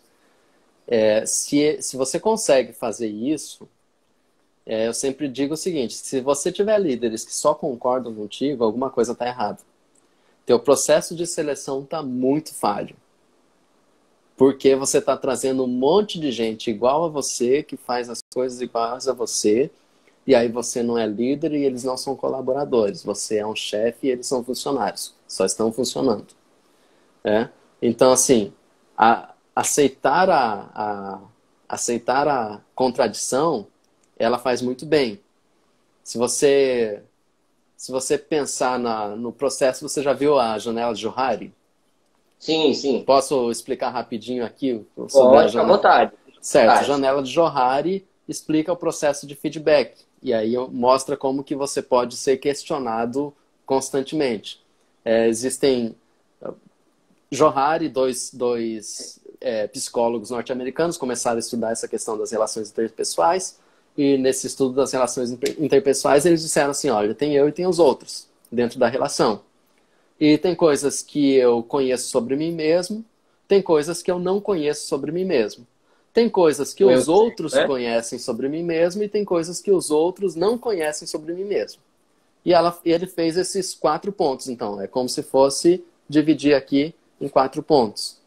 Se você consegue fazer isso, eu sempre digo o seguinte, se você tiver líderes que só concordam contigo, alguma coisa está errada. Teu processo de seleção está muito falho. Porque você está trazendo um monte de gente igual a você, que faz as coisas iguais a você, e aí você não é líder e eles não são colaboradores. Você é um chefe e eles são funcionários. Só estão funcionando. Então, assim, aceitar a contradição, ela faz muito bem. Se você pensar no processo, você já viu a janela de Johari? Sim, sim. Posso explicar rapidinho aqui sobre a Pode, fica à janela? vontade. Certo, janela de Johari explica o processo de feedback. E aí mostra como que você pode ser questionado constantemente. Existem Johari, dois psicólogos norte-americanos começaram a estudar essa questão das relações interpessoais. E nesse estudo das relações interpessoais, eles disseram assim, olha, tem eu e tem os outros dentro da relação. E tem coisas que eu conheço sobre mim mesmo, tem coisas que eu não conheço sobre mim mesmo. Tem coisas que os outros conhecem sobre mim mesmo e tem coisas que os outros não conhecem sobre mim mesmo. E ele fez esses 4 pontos, então. É como se fosse dividir aqui em 4 pontos.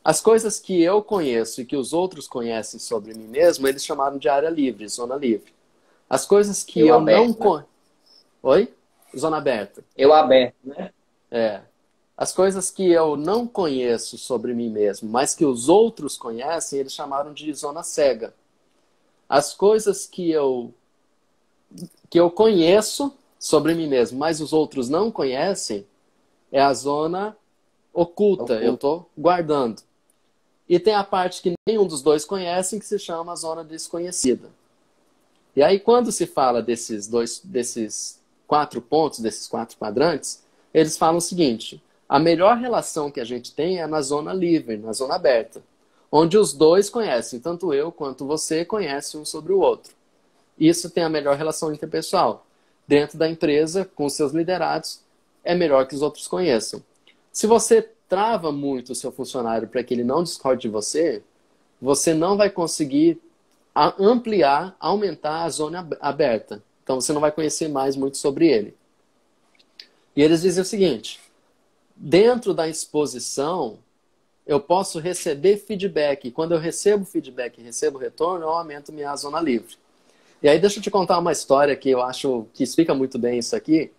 As coisas que eu conheço e que os outros conhecem sobre mim mesmo, eles chamaram de área livre, zona livre. As coisas que eu não conheço... Oi? Zona aberta. Eu aberto, né? As coisas que eu não conheço sobre mim mesmo, mas que os outros conhecem, eles chamaram de zona cega. as coisas que eu conheço sobre mim mesmo, mas os outros não conhecem, é a zona oculta, eu estou guardando. E tem a parte que nenhum dos dois conhece, que se chama zona desconhecida. E aí, quando se fala desses 4 pontos, desses 4 quadrantes, eles falam o seguinte: a melhor relação que a gente tem é na zona livre, na zona aberta, onde os dois conhecem, tanto eu quanto você conhecem um sobre o outro. Isso tem a melhor relação interpessoal. Dentro da empresa, com os seus liderados, é melhor que os outros conheçam. Se você trava muito o seu funcionário para que ele não discorde de você, você não vai conseguir ampliar, aumentar a zona aberta. Então você não vai conhecer mais muito sobre ele. E eles dizem o seguinte: dentro da exposição, eu posso receber feedback. Quando eu recebo feedback e recebo retorno, eu aumento minha zona livre. E aí deixa eu te contar uma história que eu acho que explica muito bem isso aqui.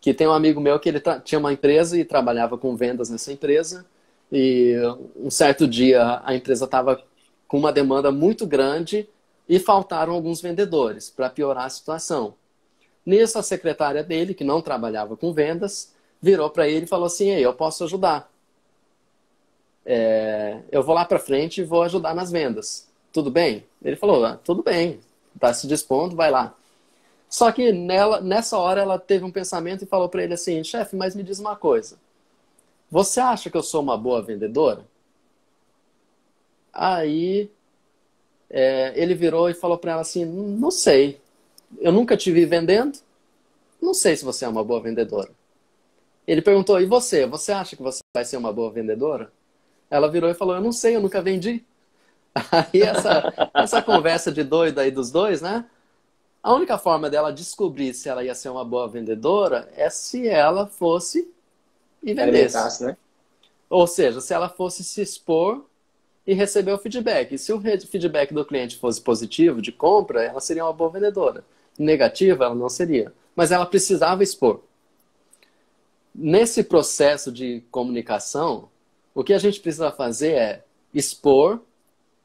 Que tem um amigo meu que ele tinha uma empresa e trabalhava com vendas nessa empresa. E um certo dia a empresa estava com uma demanda muito grande e faltaram alguns vendedores para piorar a situação. Nisso, a secretária dele, que não trabalhava com vendas, virou para ele e falou assim: "Ei, eu posso ajudar. Eu vou lá para frente e vou ajudar nas vendas. Tudo bem?" Ele falou: "Tudo bem, está se dispondo, vai lá." Só que nessa hora ela teve um pensamento e falou para ele assim: "Chefe, mas me diz uma coisa. Você acha que eu sou uma boa vendedora?" Aí ele virou e falou para ela assim: "Não sei. Eu nunca te vi vendendo. Não sei se você é uma boa vendedora." Ele perguntou: "E você? Você acha que você vai ser uma boa vendedora?" Ela virou e falou: "Eu não sei, eu nunca vendi." Aí essa conversa de doido aí dos dois, né? A única forma dela descobrir se ela ia ser uma boa vendedora é se ela fosse e vendesse. Né? Ou seja, se ela fosse se expor e receber o feedback. E se o feedback do cliente fosse positivo, de compra, ela seria uma boa vendedora. Negativa, ela não seria. Mas ela precisava expor. Nesse processo de comunicação, o que a gente precisa fazer é expor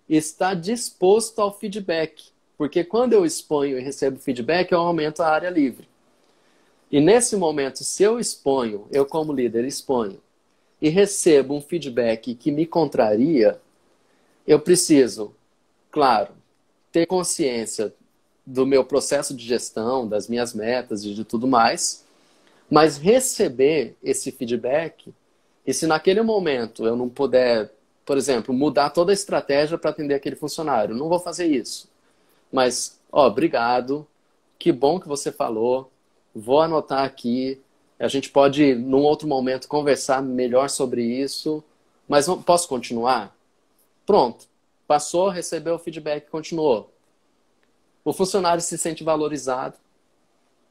e estar disposto ao feedback. Porque quando eu exponho e recebo feedback, eu aumento a área livre. E nesse momento, se eu exponho, eu como líder exponho, e recebo um feedback que me contraria, eu preciso, claro, ter consciência do meu processo de gestão, das minhas metas e de tudo mais, mas receber esse feedback, e se naquele momento eu não puder, por exemplo, mudar toda a estratégia para atender aquele funcionário, não vou fazer isso. Mas, obrigado, que bom que você falou, vou anotar aqui, a gente pode, num outro momento, conversar melhor sobre isso, mas posso continuar? Pronto, passou, recebeu o feedback, continuou. O funcionário se sente valorizado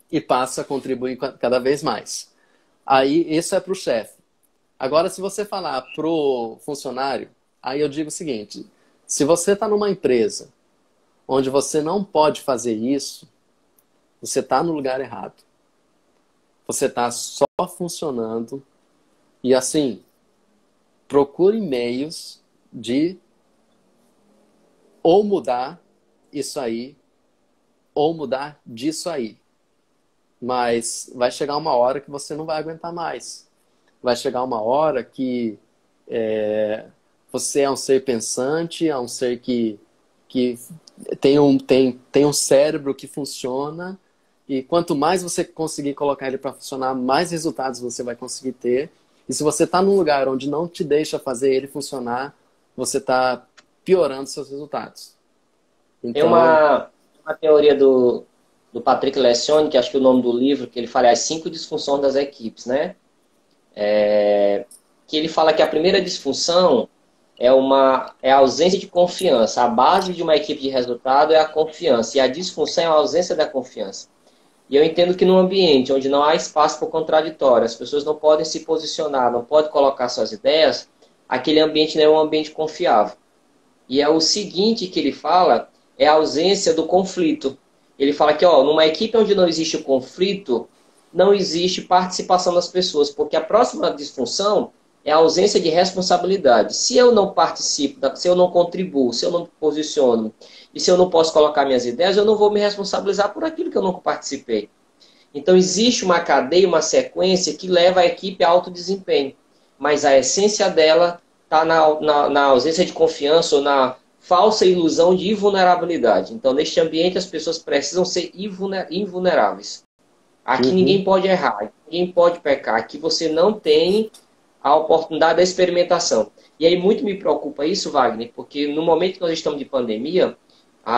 e passa a contribuir cada vez mais. Aí, isso é para o chefe. Agora, se você falar para o funcionário, aí eu digo o seguinte: se você está numa empresa onde você não pode fazer isso, você está no lugar errado. Você está só funcionando. E assim, procure meios de ou mudar isso aí, ou mudar disso aí. Mas vai chegar uma hora que você não vai aguentar mais. Vai chegar uma hora que você é um ser pensante, é um ser que tem um cérebro que funciona, e quanto mais você conseguir colocar ele para funcionar, mais resultados você vai conseguir ter. E se você está num lugar onde não te deixa fazer ele funcionar, você está piorando seus resultados. Então... Tem uma teoria do Patrick Lencioni, que acho que é o nome do livro, que ele fala as 5 disfunções das equipes, né? Que ele fala que a primeira disfunção é a ausência de confiança. A base de uma equipe de resultado é a confiança. E a disfunção é a ausência da confiança. E eu entendo que num ambiente onde não há espaço para o contraditório, as pessoas não podem se posicionar, não podem colocar suas ideias, aquele ambiente não é um ambiente confiável. E é o seguinte que ele fala, é a ausência do conflito. Ele fala que numa equipe onde não existe o conflito, não existe participação das pessoas, porque a próxima disfunção é a ausência de responsabilidade. Se eu não participo, se eu não contribuo, se eu não me posiciono, e se eu não posso colocar minhas ideias, eu não vou me responsabilizar por aquilo que eu nunca participei. Então, existe uma cadeia, uma sequência que leva a equipe a alto desempenho. Mas a essência dela está na ausência de confiança ou na falsa ilusão de invulnerabilidade. Então, neste ambiente, as pessoas precisam ser invulneráveis. Aqui ninguém pode errar, ninguém pode pecar. Aqui você não tem a oportunidade da experimentação. E aí muito me preocupa isso, Wagner, porque no momento que nós estamos de pandemia,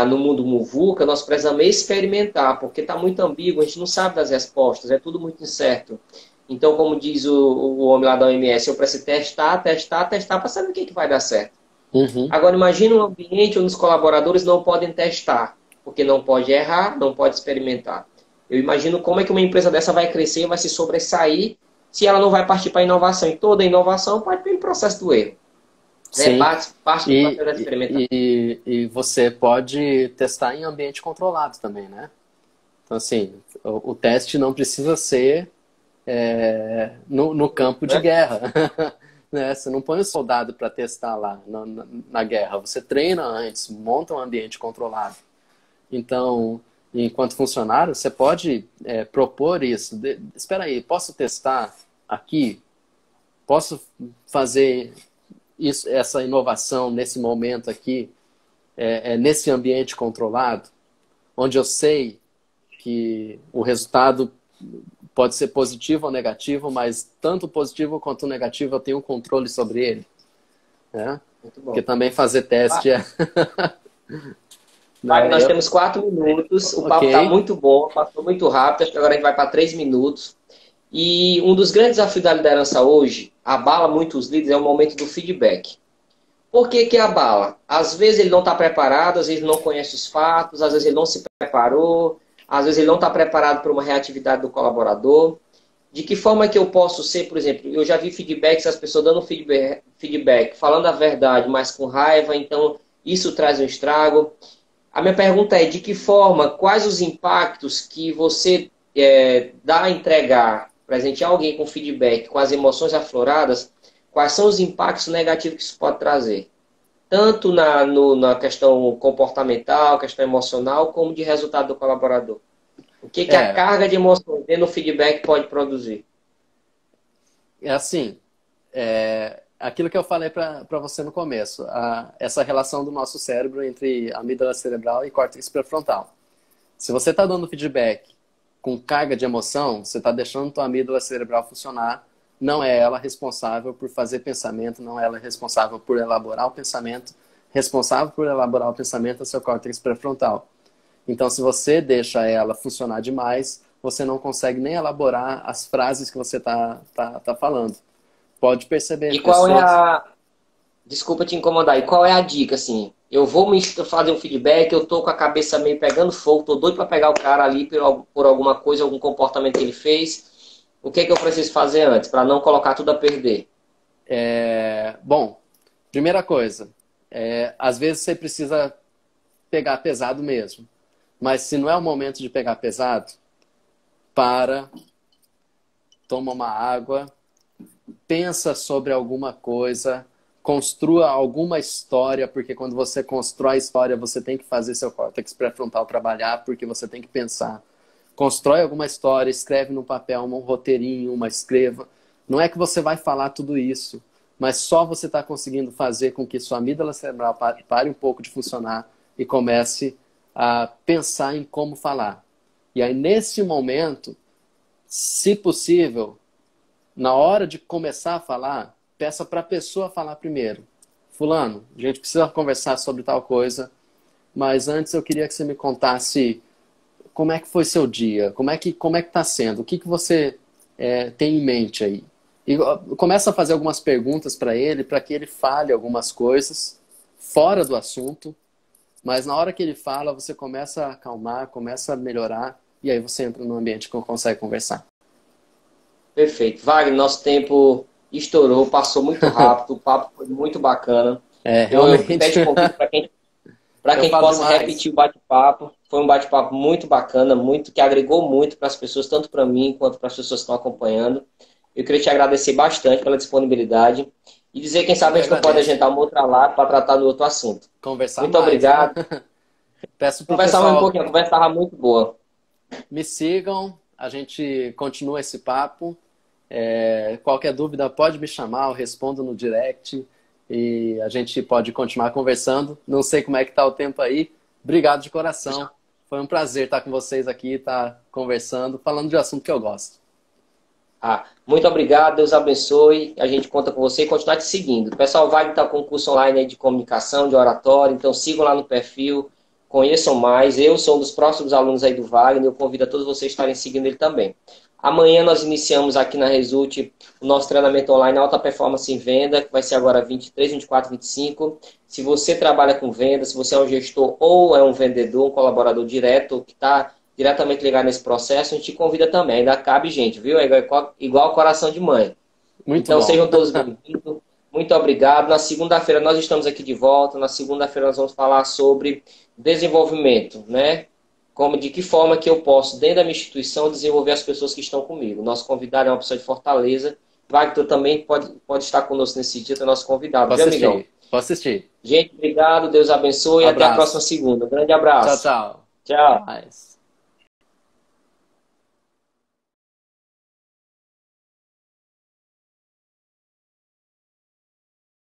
no mundo muvuca, nós precisamos experimentar, porque está muito ambíguo, a gente não sabe das respostas, é tudo muito incerto. Então, como diz o homem lá da OMS, eu preciso testar para saber o que vai dar certo. Agora, imagina um ambiente onde os colaboradores não podem testar, porque não pode errar, não pode experimentar. Eu imagino como é que uma empresa dessa vai crescer e vai se sobressair se ela não vai partir para a inovação. E toda inovação parte pelo processo do erro. Sim. Parte do processo da experimentação. E você pode testar em ambiente controlado também, né? Então, assim, o teste não precisa ser no campo de guerra. Né? Você não põe o soldado para testar lá na guerra. Você treina antes, monta um ambiente controlado. Então, enquanto funcionário, você pode propor isso. Espera aí, posso testar aqui? Posso fazer essa inovação nesse momento aqui, nesse ambiente controlado, onde eu sei que o resultado pode ser positivo ou negativo, mas tanto positivo quanto negativo eu tenho um controle sobre ele. Né? Muito bom. Porque também fazer teste Nós temos 4 minutos, o papo está muito bom, passou muito rápido, acho que agora a gente vai para 3 minutos. E um dos grandes desafios da liderança hoje, abala muito os líderes, é o momento do feedback. Por que abala? Às vezes ele não está preparado, às vezes ele não conhece os fatos, às vezes ele não se preparou, às vezes ele não está preparado para uma reatividade do colaborador. De que forma que eu posso ser, por exemplo, eu já vi feedbacks, as pessoas dando feedback, falando a verdade, mas com raiva, então isso traz um estrago. A minha pergunta é, de que forma, quais os impactos que você dá a entregar, presentear alguém com feedback, com as emoções afloradas, quais são os impactos negativos que isso pode trazer? Tanto na questão comportamental, questão emocional, como de resultado do colaborador. O que a carga de emoções dentro do feedback pode produzir? É assim, aquilo que eu falei para você no começo, essa relação do nosso cérebro entre amígdala cerebral e córtex pré-frontal. Se você está dando feedback com carga de emoção, você está deixando a tua amígdala cerebral funcionar, não é ela responsável por fazer pensamento, não é ela responsável por elaborar o pensamento, responsável por elaborar o pensamento é o seu córtex pré-frontal. Então, se você deixa ela funcionar demais, você não consegue nem elaborar as frases que você tá falando. Pode perceber. E qual Desculpa te incomodar. E qual é a dica, assim? Eu vou me fazer um feedback, eu tô com a cabeça meio pegando fogo, tô doido para pegar o cara ali por alguma coisa, algum comportamento que ele fez. O que é que eu preciso fazer antes, para não colocar tudo a perder? Bom, primeira coisa, às vezes você precisa pegar pesado mesmo. Mas se não é o momento de pegar pesado, toma uma água, pensa sobre alguma coisa, construa alguma história, porque quando você constrói a história, você tem que fazer seu córtex pré-frontal trabalhar, porque você tem que pensar. Constrói alguma história, escreve no papel um roteirinho, escreva. Não é que você vai falar tudo isso, mas só você está conseguindo fazer com que sua amígdala cerebral pare um pouco de funcionar e comece a pensar em como falar. E aí, nesse momento, se possível, na hora de começar a falar, peça para a pessoa falar primeiro. Fulano, a gente precisa conversar sobre tal coisa, mas antes eu queria que você me contasse como é que foi seu dia, como é que está sendo, o que você tem em mente aí. E começa a fazer algumas perguntas para que ele fale algumas coisas fora do assunto, mas na hora que ele fala, você começa a acalmar, começa a melhorar, e aí você entra num ambiente que consegue conversar. Perfeito. Wagner, nosso tempo estourou, passou muito rápido, o papo foi muito bacana. Realmente. Eu pede convite para quem possa repetir o bate-papo. Foi um bate-papo muito bacana, que agregou muito para as pessoas, tanto para mim quanto para as pessoas que estão acompanhando. Eu queria te agradecer bastante pela disponibilidade e dizer, quem sabe, a gente não pode agendar uma outra live para tratar do outro assunto. Conversar muito mais, obrigado. Né? Peço pro Conversar mais um pessoal, pouquinho, a conversa estava muito boa. me sigam, a gente continua esse papo. Qualquer dúvida pode me chamar, eu respondo no direct e a gente pode continuar conversando. Não sei como é que tá o tempo aí. Obrigado de coração. Foi um prazer estar com vocês aqui, estar conversando, falando de assunto que eu gosto. Muito obrigado, Deus abençoe. A gente conta com você e continuar te seguindo. O pessoal vai estar com um curso online aí de comunicação, de oratório, então sigam lá no perfil, conheçam mais. Eu sou um dos próximos alunos aí do Wagner, eu convido a todos vocês a estarem seguindo ele também. Amanhã nós iniciamos aqui na Result o nosso treinamento online Alta Performance em Venda, que vai ser agora 23, 24, 25. Se você trabalha com venda, se você é um gestor ou é um vendedor, um colaborador direto, que está diretamente ligado nesse processo, a gente te convida também. Ainda cabe gente, viu? É igual coração de mãe. Muito então bom. Sejam todos bem-vindos. Muito obrigado. Na segunda-feira nós estamos aqui de volta. Na segunda-feira nós vamos falar sobre desenvolvimento, né? De que forma que eu posso, dentro da minha instituição, desenvolver as pessoas que estão comigo. Nosso convidado é uma pessoa de Fortaleza. Wagner também pode estar conosco nesse dia, é nosso convidado. Posso viu, amigão? Posso assistir. Gente, obrigado. Deus abençoe. E até a próxima segunda. Um grande abraço. Tchau, tchau. Tchau. Até mais.